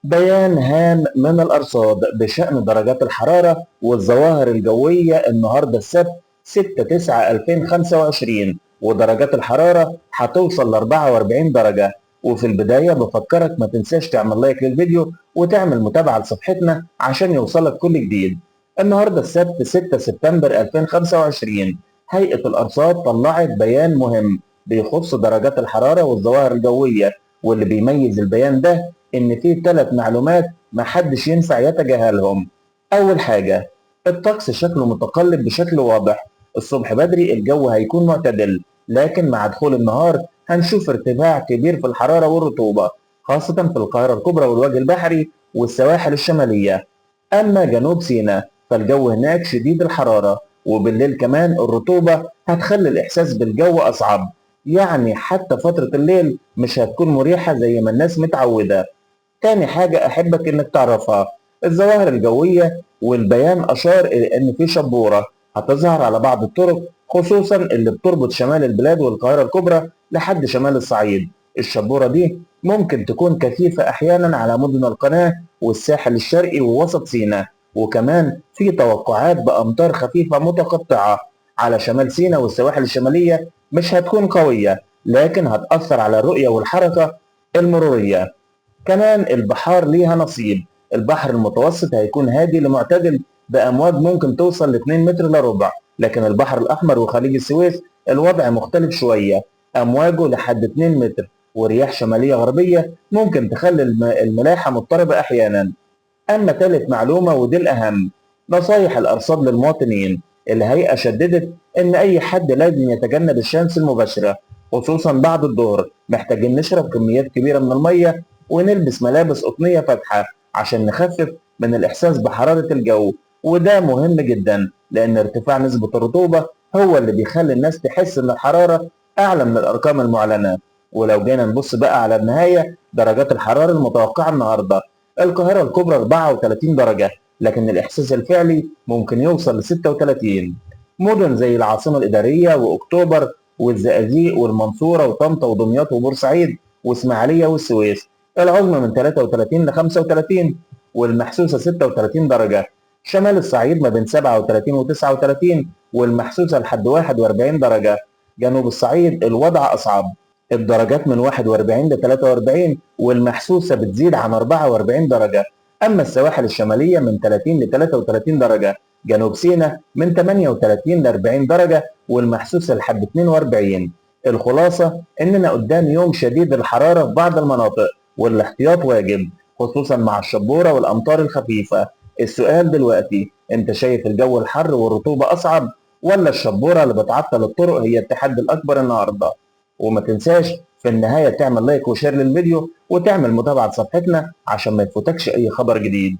بيان هام من الأرصاد بشأن درجات الحرارة والظواهر الجوية النهاردة السبت 6/9/2025، ودرجات الحرارة هتوصل ل 44 درجة. وفي البداية بفكرك ما تنساش تعمل لايك للفيديو وتعمل متابعة لصفحتنا عشان يوصلك كل جديد. النهاردة السبت 6 سبتمبر 2025، هيئة الأرصاد طلعت بيان مهم بيخص درجات الحرارة والظواهر الجوية، واللي بيميز البيان ده إن في 3 معلومات محدش ينفع يتجاهلهم. أول حاجة، الطقس شكله متقلب بشكل واضح. الصبح بدري الجو هيكون معتدل، لكن مع دخول النهار هنشوف ارتفاع كبير في الحرارة والرطوبة، خاصة في القاهرة الكبرى والوجه البحري والسواحل الشمالية. أما جنوب سيناء فالجو هناك شديد الحرارة، وبالليل كمان الرطوبة هتخلي الإحساس بالجو أصعب. يعني حتى فترة الليل مش هتكون مريحة زي ما الناس متعودة. تاني حاجة أحبك إنك تعرفها، الظواهر الجوية، والبيان أشار إلى إن في شبورة هتظهر على بعض الطرق، خصوصا اللي بتربط شمال البلاد والقاهرة الكبرى لحد شمال الصعيد. الشبورة دي ممكن تكون كثيفة أحيانا على مدن القناة والساحل الشرقي ووسط سيناء، وكمان في توقعات بأمطار خفيفة متقطعة على شمال سيناء والسواحل الشمالية. مش هتكون قوية، لكن هتأثر على الرؤية والحركة المرورية. كمان البحار ليها نصيب. البحر المتوسط هيكون هادي لمعتدل بأمواج ممكن توصل ل 2 متر إلا ربع، لكن البحر الأحمر وخليج السويس الوضع مختلف شوية، أمواجه لحد 2 متر، ورياح شمالية غربية ممكن تخلي الملاحة مضطربة أحيانا. أما تالت معلومة ودي الأهم، نصايح الأرصاد للمواطنين. الهيئة شددت إن أي حد لازم يتجنب الشمس المباشرة، خصوصا بعد الظهر. محتاجين نشرب كميات كبيرة من المية ونلبس ملابس قطنية فاتحة عشان نخفف من الإحساس بحرارة الجو. وده مهم جدا لأن ارتفاع نسبة الرطوبة هو اللي بيخلي الناس تحس إن الحرارة أعلى من الأرقام المعلنة. ولو جينا نبص بقى على النهاية، درجات الحرارة المتوقعة النهاردة: القاهرة الكبرى 34 درجة، لكن الإحساس الفعلي ممكن يوصل ل 36. مدن زي العاصمة الإدارية وأكتوبر والزقازيق والمنصورة وطنطا ودمياط وبورسعيد وإسماعيلية والسويس العظمى من 33 ل 35، والمحسوسة 36 درجة. شمال الصعيد ما بين 37 و 39، والمحسوسة لحد 41 درجة. جنوب الصعيد الوضع أصعب، الدرجات من 41 ل 43، والمحسوسة بتزيد عن 44 درجة. أما السواحل الشمالية من 30 ل 33 درجة. جنوب سيناء من 38 ل 40 درجة، والمحسوسة لحد 42. الخلاصة إننا قدام يوم شديد الحرارة في بعض المناطق، والاحتياط واجب، خصوصا مع الشبورة والأمطار الخفيفة. السؤال دلوقتي، أنت شايف الجو الحر والرطوبة أصعب، ولا الشبورة اللي بتعطل الطرق هي التحدي الأكبر النهاردة؟ وما تنساش في النهاية تعمل لايك وشير للفيديو وتعمل متابعة صفحتنا عشان ما يفوتكش أي خبر جديد.